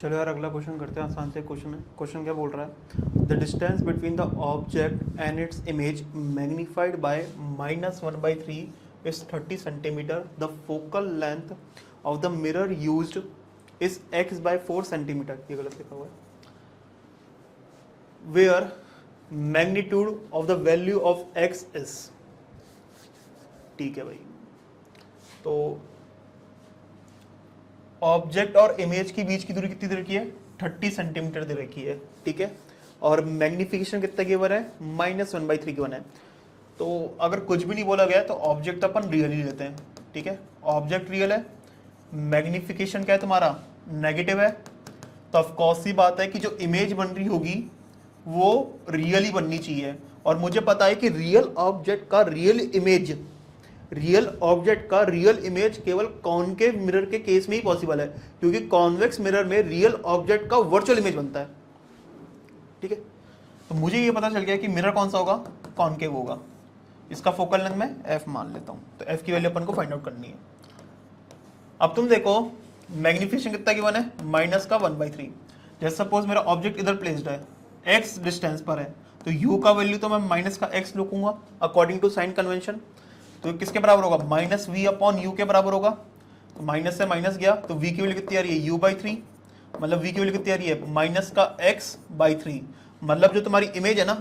चलो यार अगला क्वेश्चन करते हैं। आसान से क्वेश्चन है। क्वेश्चन क्या बोल रहा है, the distance between the object and its image magnified by -1/3 is 30 centimetre. The focal length of the mirror used is x/4 centimetre. ये गलत लिखा हुआ है। Where magnitude of the value of x is. ठीक है भाई, तो ऑब्जेक्ट और इमेज के बीच की दूरी कितनी दे रखी है, 30 सेंटीमीटर दे रखी है। ठीक है, और मैग्निफिकेशन कितना गिवन है, -1/3 गिवन है। तो अगर कुछ भी नहीं बोला गया तो ऑब्जेक्ट अपन रियल ही लेते हैं। ठीक है, ऑब्जेक्ट रियल है, मैग्निफिकेशन क्या है तुम्हारा, नेगेटिव है। तो ऑफकोर्स ही बात है कि जो इमेज बन रही होगी वो रियल ही बननी चाहिए। और मुझे पता है कि रियल ऑब्जेक्ट का रियल इमेज केवल कॉनकेव मिरर के केस में ही पॉसिबल है, क्योंकि कॉन्वेक्स मिरर में रियल ऑब्जेक्ट का वर्चुअल इमेज बनता है। ठीक है, तो मुझे ये पता चल गया कि मिरर कौन सा होगा, कॉनकेव होगा। इसका फोकल लेंथ मैं f मान लेता हूं। तो f की वैल्यू अपन को फाइंड आउट करनी है। अब तुम देखो मैग्निफिकेशन कितना गिवन है, -1/3। जैसे सपोज मेरा ऑब्जेक्ट इधर प्लेस्ड है, x डिस्टेंस पर है, तो u का वैल्यू तो मैं -x लिखूंगा अकॉर्डिंग टू साइन कन्वेंशन। तो किसके बराबर होगा, -v/u के बराबर होगा। तो माइनस से माइनस गया तो v की वैल्यू कितनी आ रही है, u/3। मतलब v की वैल्यू कितनी आ रही है, -x/3। मतलब जो तुम्हारी इमेज है ना,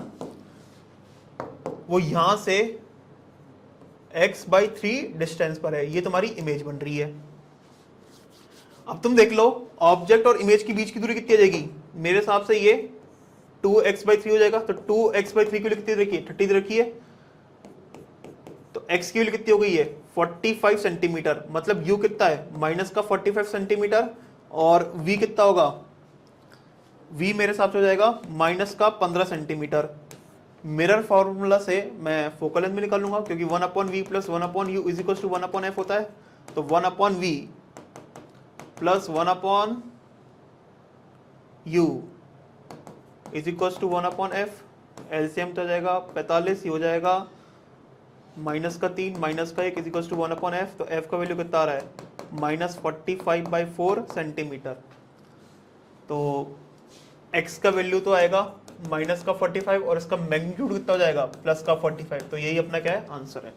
वो यहां से x/3 डिस्टेंस पर है, ये तुम्हारी इमेज बन रही है। अब तुम देख लो ऑब्जेक्ट और इमेज के बीच की दूरी कितनी आ जाएगी, मेरे हिसाब से ये 2x/3 हो जाएगा। तो 2x/3 की वैल्यू कितनी रखी है, 30 रखी है। तो x की वैल्यू कितनी हो गई है, 45 सेंटीमीटर। मतलब u कितना है, -45 सेंटीमीटर। और v कितना होगा, v मेरे हिसाब से हो जाएगा -15 सेंटीमीटर। मिरर फॉर्मूला से मैं फोकल लेंथ में निकाल लूंगा, क्योंकि 1/v + 1/u = 1/f होता है। तो 1/v + 1/u = 1/f। एलसीएम तो हो जाएगा 45, ये हो जाएगा -3 -1 = 1/f। तो f का वैल्यू कितना आ रहा है, -45/4 सेंटीमीटर। तो x का वैल्यू तो आएगा -45 और इसका मैग्नीट्यूड कितना हो जाएगा, +45। तो यही अपना क्या है, आंसर है।